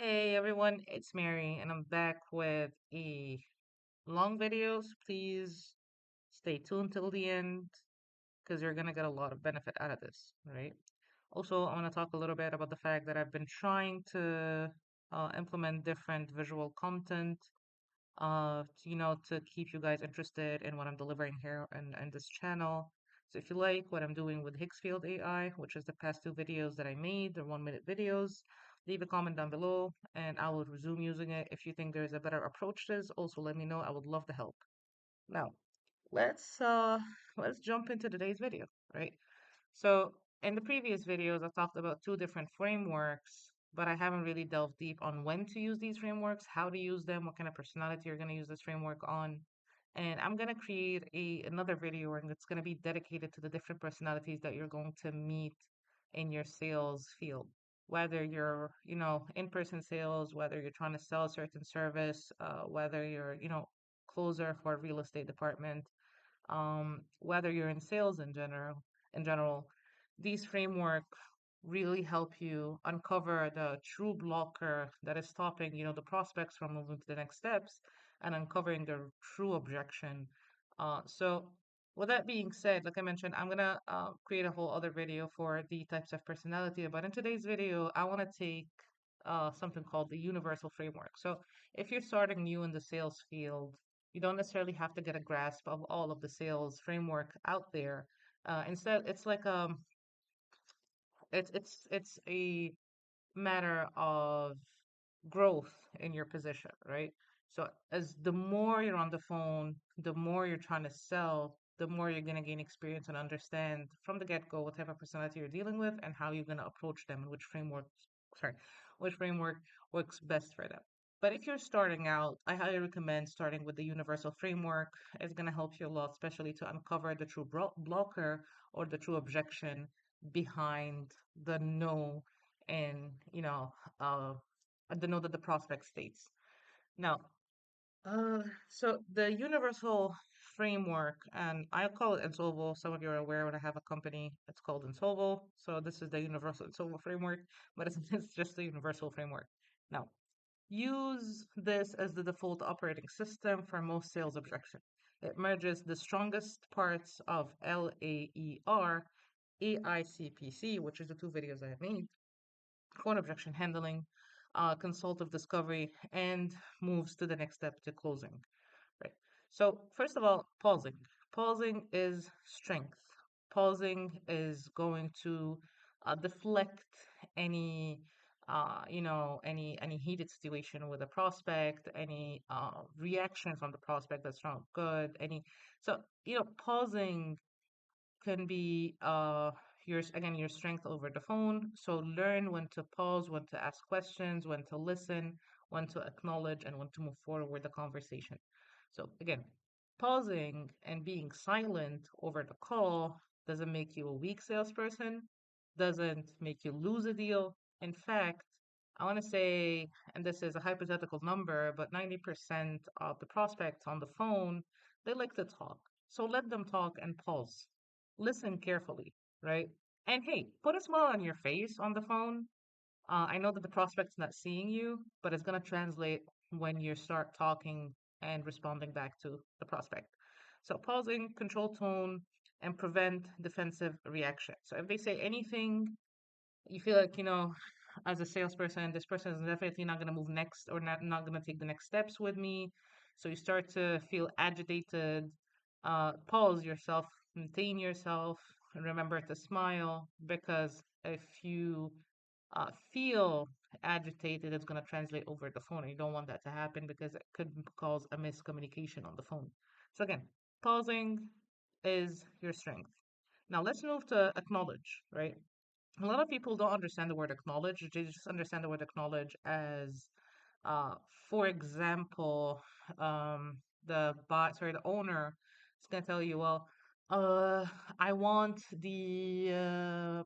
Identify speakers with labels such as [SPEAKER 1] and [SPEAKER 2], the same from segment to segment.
[SPEAKER 1] Hey everyone, it's Mary, and I'm back with a long videos. Please stay tuned till the end because you're gonna get a lot of benefit out of this, right? Also, I want to talk a little bit about the fact that I've been trying to implement different visual content, to keep you guys interested in what I'm delivering here and this channel. So if you like what I'm doing with Higgsfield AI, which is the past two videos that I made, they're 1 minute videos, leave a comment down below and I will resume using it. If you think there's a better approach to this, also let me know. I would love to help. Now, let's uh let's jump into today's video, right? So in the previous videos, I talked about two different frameworks, but I haven't really delved deep on when to use these frameworks, how to use them, what kind of personality you're going to use this framework on. And I'm going to create another video and it's going to be dedicated to the different personalities that you're going to meet in your sales field. Whether you're, in-person sales, whether you're trying to sell a certain service, whether you're, closer for a real estate department, whether you're in sales in general, these framework really help you uncover the true blocker that is stopping, the prospects from moving to the next steps and uncovering the true objection. So with that being said, like I mentioned, I'm gonna create a whole other video for the types of personality, but in today's video, I want to take something called the universal framework. So if you're starting new in the sales field, you don't necessarily have to get a grasp of all of the sales framework out there. Instead, it's a matter of growth in your position, right? So as the more you're on the phone, the more you're trying to sell, the more you're going to gain experience and understand from the get-go what type of personality you're dealing with and how you're going to approach them and sorry, which framework works best for them. But if you're starting out, I highly recommend starting with the universal framework. It's going to help you a lot, especially to uncover the true blocker or the true objection behind the no and uh the note that the prospect states. Now, so the universal framework, and I call it Insolvo. Some of you are aware when I have a company, it's called Insolvo. So this is the universal Insolvo framework, but it's just the universal framework. Now, use this as the default operating system for most sales objection. It merges the strongest parts of LAER, AICPC, which is the two videos I have made, phone objection handling, consultative discovery, and moves to the next step to closing. Right. So first of all, pausing. Pausing is strength. Pausing is going to deflect any any heated situation with a prospect, any reaction from the prospect that's not good, any so pausing can be your strength over the phone. So learn when to pause, when to ask questions, when to listen, when to acknowledge, and when to move forward with the conversation. So again, pausing and being silent over the call doesn't make you a weak salesperson, doesn't make you lose a deal. In fact, I want to say, and this is a hypothetical number, but 90% of the prospects on the phone, they like to talk. So let them talk and pause. Listen carefully, right? And hey, put a smile on your face on the phone. I know that the prospect's not seeing you, but it's going to translate when you start talking and responding back to the prospect. So pausing, control tone, and prevent defensive reaction. So if they say anything, you feel like, as a salesperson, this person is definitely not going to move next or not going to take the next steps with me. So you start to feel agitated. Pause yourself, contain yourself, and remember to smile because if you feel agitated, it's going to translate over the phone. And you don't want that to happen because it could cause a miscommunication on the phone. So again, pausing is your strength. Now let's move to acknowledge, right? A lot of people don't understand the word acknowledge. They just understand the word acknowledge as, uh, for example, the owner is gonna tell you, well, uh, I want the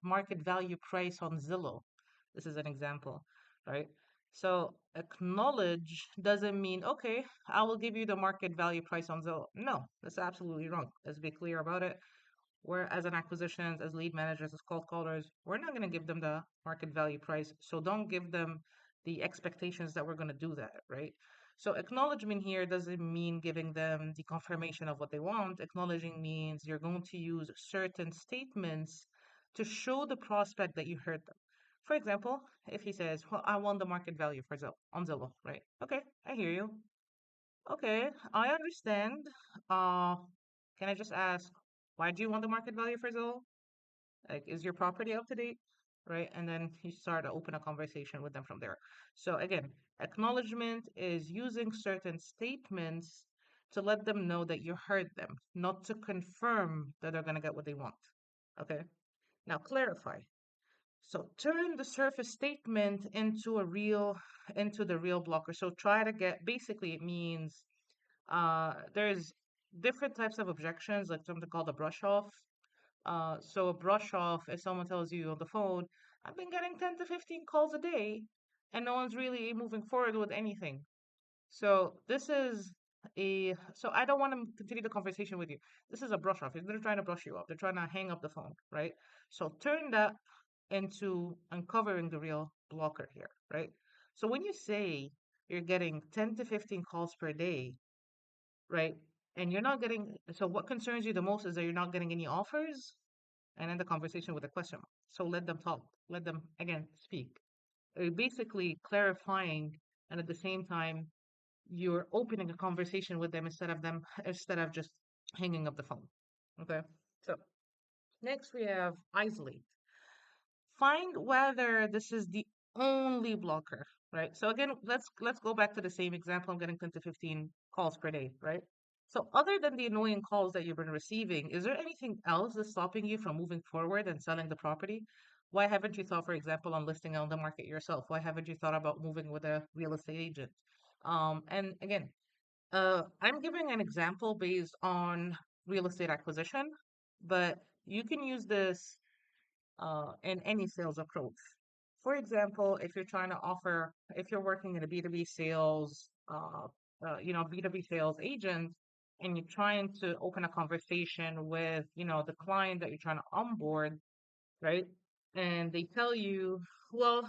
[SPEAKER 1] market value price on Zillow. This is an example, right? So acknowledge doesn't mean, okay, I will give you the market value price on Zillow. No, that's absolutely wrong. Let's be clear about it. We're as an acquisitions, as lead managers, as cold callers, we're not going to give them the market value price. So don't give them the expectations that we're going to do that, right? So acknowledgement here doesn't mean giving them the confirmation of what they want. Acknowledging means you're going to use certain statements to show the prospect that you heard them. For example, if he says, "Well, I want the market value for Zillow on Zillow," right? Okay, I hear you. Okay, I understand. Uh, can I just ask, why do you want the market value for Zillow? Like, is your property up to date? Right? And then you start to open a conversation with them from there. So again, acknowledgement is using certain statements to let them know that you heard them, not to confirm that they're going to get what they want. Okay? Now clarify. So turn the surface statement into the real blocker. So try to get, basically it means there's different types of objections, like something called a brush off. So a brush off, if someone tells you on the phone, I've been getting 10 to 15 calls a day, and no one's really moving forward with anything. So this is so I don't want to continue the conversation with you. This is a brush off. They're trying to brush you up. They're trying to hang up the phone, right? So turn that into uncovering the real blocker here, right? So when you say you're getting 10 to 15 calls per day, right? And you're not getting, so what concerns you the most is that you're not getting any offers and end the conversation with a question mark. So let them talk. Let them, again, speak. Basically clarifying, and at the same time, you're opening a conversation with them instead of just hanging up the phone. Okay. So next we have isolate. Find whether this is the only blocker, right? So again, let's go back to the same example. I'm getting 10 to 15 calls per day, right? So other than the annoying calls that you've been receiving, is there anything else that's stopping you from moving forward and selling the property? Why haven't you thought, for example, on listing on the market yourself? Why haven't you thought about moving with a real estate agent? And again, I'm giving an example based on real estate acquisition, but you can use this in any sales approach. For example, if you're trying to offer, if you're working in a B2B sales, B2B sales agent, and you're trying to open a conversation with, the client that you're trying to onboard, right? And they tell you, well,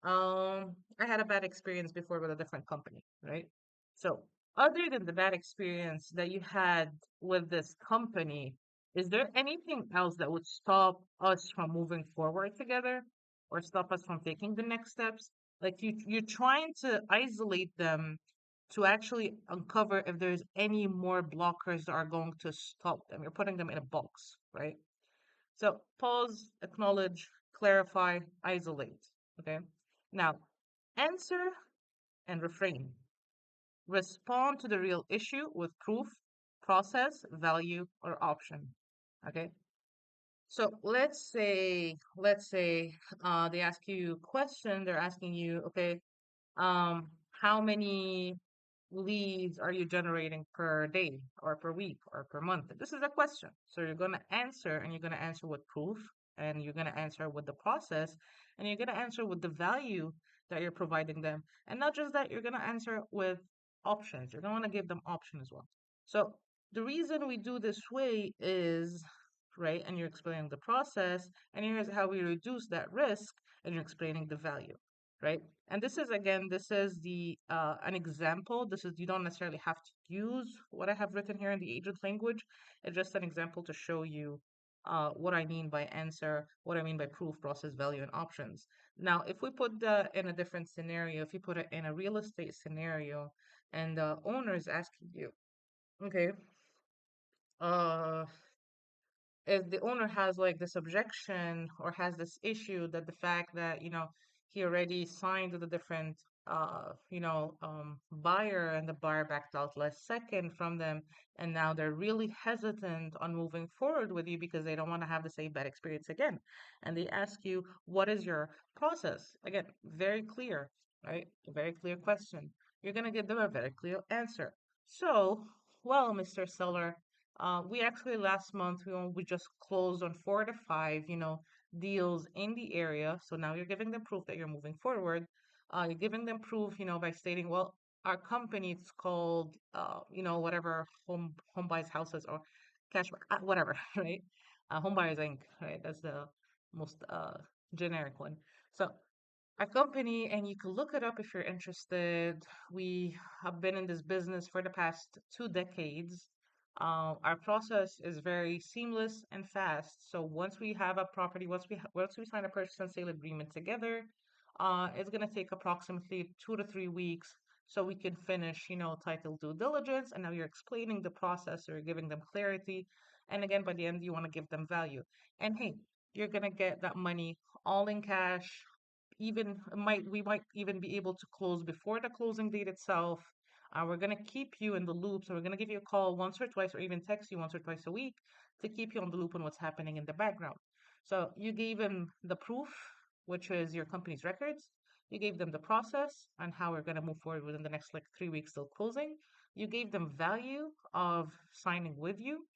[SPEAKER 1] I had a bad experience before with a different company, right? So, other than the bad experience that you had with this company, is there anything else that would stop us from moving forward together or stop us from taking the next steps? Like you're trying to isolate them to actually uncover if there's any more blockers that are going to stop them. You're putting them in a box, right? So pause, acknowledge, clarify, isolate. Okay. Now, answer and reframe. Respond to the real issue with proof, process, value, or option. Okay. So let's say they ask you a question. They're asking you, okay, how many leads are you generating per day or per week or per month? This is a question. So you're going to answer, and you're going to answer with proof, and you're going to answer with the process, and you're going to answer with the value that you're providing them. And not just that, you're going to answer with options. You're going to want to give them option as well. So the reason we do this way is, right, and you're explaining the process, and here's how we reduce that risk, and you're explaining the value, right? And this is again, this is the an example. This is, you don't necessarily have to use what I have written here in the agent language. It's just an example to show you what I mean by answer, what I mean by proof, process, value, and options. Now, if we put that in a different scenario, if you put it in a real estate scenario, and the owner is asking you, okay, uh, if the owner has like this objection or has this issue that the fact that he already signed with a different buyer, and the buyer backed out last second from them, and now they're really hesitant on moving forward with you because they don't want to have the same bad experience again, and they ask you, what is your process? Again, very clear, right? A very clear question. You're going to give them a very clear answer. So, well, Mr. Seller, we actually last month we just closed on 4 to 5, deals in the area. So now you're giving them proof that you're moving forward. You're giving them proof, by stating, well, our company is called, whatever, home buys houses or cash, whatever, right? Home buyers Inc. Right? That's the most generic one. So our company, and you can look it up if you're interested. We have been in this business for the past 2 decades. Our process is very seamless and fast. So once we have a property, once we sign a purchase and sale agreement together, it's gonna take approximately 2 to 3 weeks so we can finish, title due diligence. And now you're explaining the process, or you're giving them clarity. And again, by the end, you want to give them value. And hey, you're gonna get that money all in cash. Even might we might even be able to close before the closing date itself. We're gonna keep you in the loop, so we're gonna give you a call once or twice, or even text you once or twice a week to keep you on the loop on what's happening in the background. So you gave them the proof, which is your company's records. You gave them the process and how we're gonna move forward within the next like 3 weeks till closing. You gave them value of signing with you,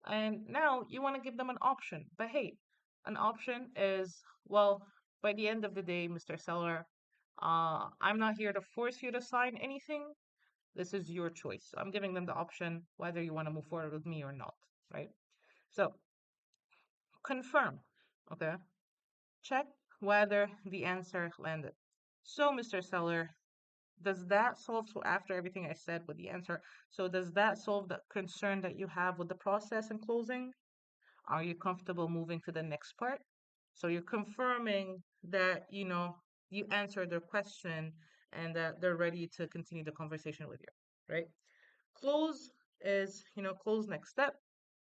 [SPEAKER 1] and now you want to give them an option. But hey, an option is, well, by the end of the day, Mr. Seller, I'm not here to force you to sign anything. This is your choice. So I'm giving them the option whether you want to move forward with me or not, right? So confirm, okay? Check whether the answer landed. So, Mr. Seller, does that solve, so after everything I said with the answer, so does that solve the concern that you have with the process and closing? Are you comfortable moving to the next part? So you're confirming that, you answered their question and that they're ready to continue the conversation with you, right? Close is, close next step.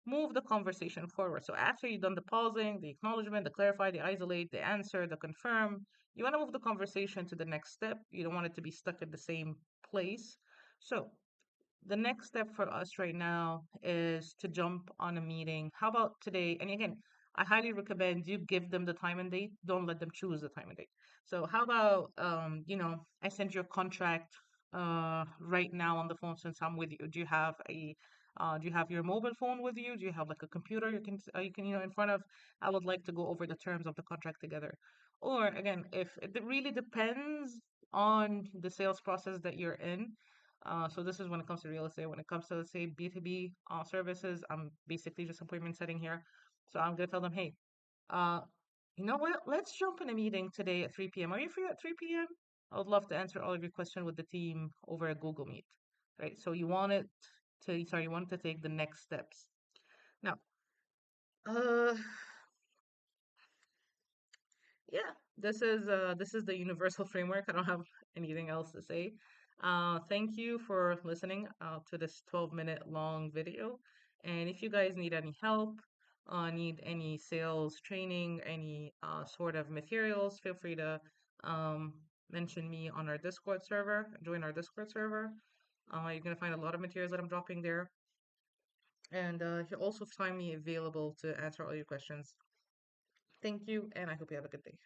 [SPEAKER 1] Move the conversation forward. So after you've done the pausing, the acknowledgement, the clarify, the isolate, the answer, the confirm, you want to move the conversation to the next step. You don't want it to be stuck at the same place. So the next step for us right now is to jump on a meeting. How about today? And again, I highly recommend you give them the time and date. Don't let them choose the time and date. So how about I send you a contract right now on the phone since I'm with you. Do you have your mobile phone with you? Do you have like a computer you can in front of? I would like to go over the terms of the contract together. Or again, if it really depends on the sales process that you're in, so this is when it comes to real estate. When it comes to, let's say, B2B services, I'm basically just appointment setting here. So I'm gonna tell them, hey, uh, you know what? Let's jump in a meeting today at 3 p.m. Are you free at 3 p.m.? I would love to answer all of your questions with the team over a Google Meet, right? So you want to take the next steps. Now, uh, yeah, this is the universal framework. I don't have anything else to say. Thank you for listening to this 12-minute long video. And if you guys need any help, need any sales training, any sort of materials, feel free to um, mention me on our Discord server. Join our Discord server. You're gonna find a lot of materials that I'm dropping there, and you'll also find me available to answer all your questions. Thank you, and I hope you have a good day.